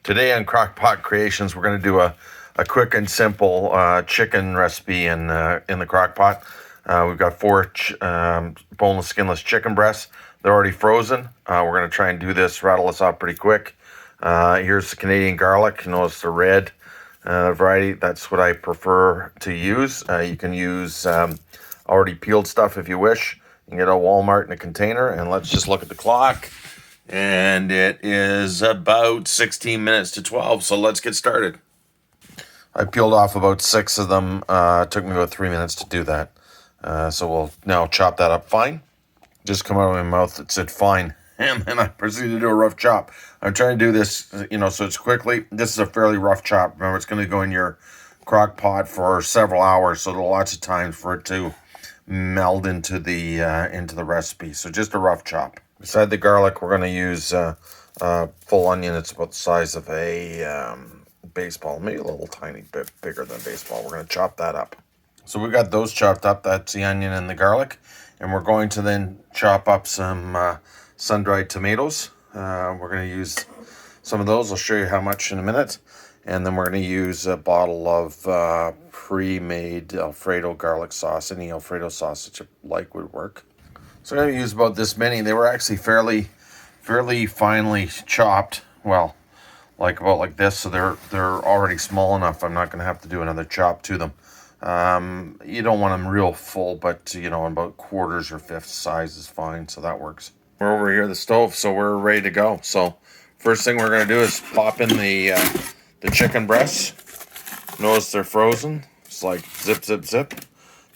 Today on Crock Pot Creations, we're going to do a quick and simple chicken recipe in the crock pot. We've got four boneless, skinless chicken breasts. They're already frozen. We're going to try and do this, rattle this off pretty quick. Here's the Canadian garlic. You notice the red variety. That's what I prefer to use. You can use already peeled stuff if you wish. You can get a Walmart in a container. And let's just look at the clock. And it is about 16 minutes to 12, so let's get started. I peeled off about 6 of them. It took me about 3 minutes to do that. So we'll now chop that up fine. Just come out of my mouth, it said fine. And then I proceeded to do a rough chop. I'm trying to do this, so it's quickly. This is a fairly rough chop. Remember, it's going to go in your crock pot for several hours, so there's lots of time for it to meld into the recipe. So just a rough chop. Beside the garlic, we're going to use full onion. It's about the size of a baseball, maybe a little tiny bit bigger than a baseball. We're going to chop that up. So we got those chopped up. That's the onion and the garlic. And we're going to then chop up some sun-dried tomatoes. We're going to use some of those. I'll show you how much in a minute. And then we're going to use a bottle of pre-made Alfredo garlic sauce. Any Alfredo sauce that you like would work. So I'm going to use about this many. They were actually fairly finely chopped. Well, about like this. So they're already small enough. I'm not going to have to do another chop to them. You don't want them real full, but about quarters or fifths size is fine. So that works. We're over here at the stove, so we're ready to go. So first thing we're going to do is pop in the chicken breasts. Notice they're frozen. It's like zip, zip, zip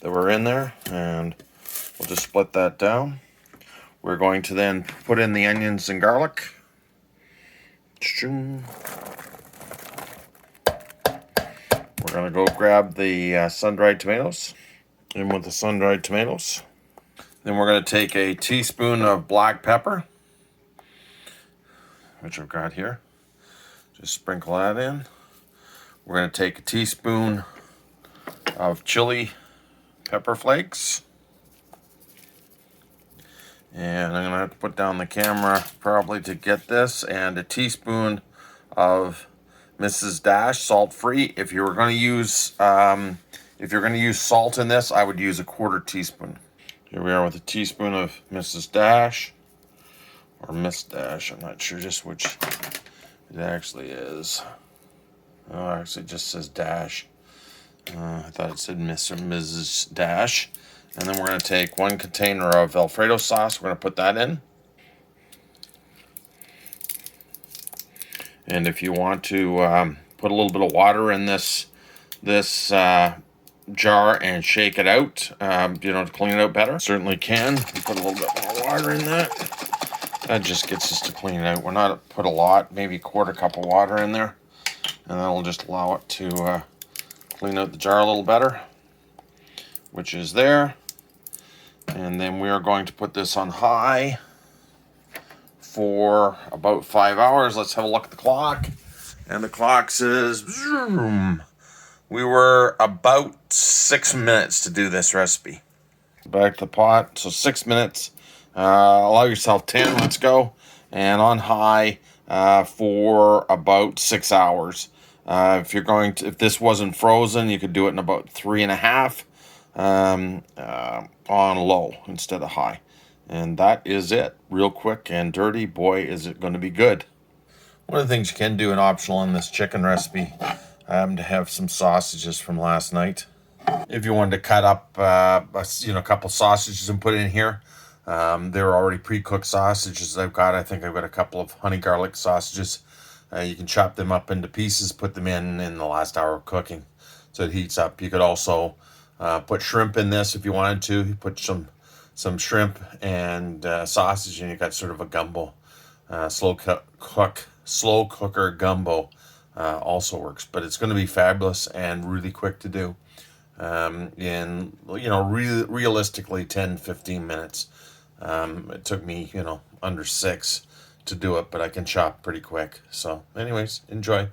that we're in there, and we'll just split that down. We're going to then put in the onions and garlic. We're going to go grab the sun-dried tomatoes. In with the sun-dried tomatoes. Then we're going to take a teaspoon of black pepper, which I've got here. Just sprinkle that in. We're going to take a teaspoon of chili pepper flakes. And I'm going to have to put down the camera probably to get this. And a teaspoon of Mrs. Dash, salt-free. If you're going to use salt in this, I would use a quarter teaspoon. Here we are with a teaspoon of Mrs. Dash, or Miss Dash. I'm not sure just which it actually is. Oh, actually it just says Dash. I thought it said Miss or Mrs. Dash. And then we're going to take 1 container of Alfredo sauce. We're going to put that in. And if you want to put a little bit of water in this jar and shake it out, to clean it out better, certainly can. Put a little bit more water in that. That just gets us to clean it out. We're not put a lot, maybe a quarter cup of water in there. And that'll just allow it to clean out the jar a little better, which is there. And then we are going to put this on high for about 5 hours. Let's have a look at the clock. And the clock says, zoom. We were about 6 minutes to do this recipe. Back to the pot. So 6 minutes. Allow yourself 10. Let's go. And on high for about 6 hours. If this wasn't frozen, you could do it in about 3.5. On low instead of high. And that is it. Real quick and dirty. Boy, is it going to be good. One of the things you can do, an optional in this chicken recipe, I happen to have some sausages from last night. If you wanted to cut up a couple sausages and put it in here, they're already pre-cooked sausages I think I've got a couple of honey garlic sausages. You can chop them up into pieces, put them in the last hour of cooking so it heats up. You could also put shrimp in this if you wanted to. You put some shrimp and sausage, and you got sort of a gumbo. Slow cooker gumbo also works, but it's going to be fabulous and really quick to do. Realistically 10-15 minutes. It took me under 6 to do it, but I can chop pretty quick. So anyways, enjoy.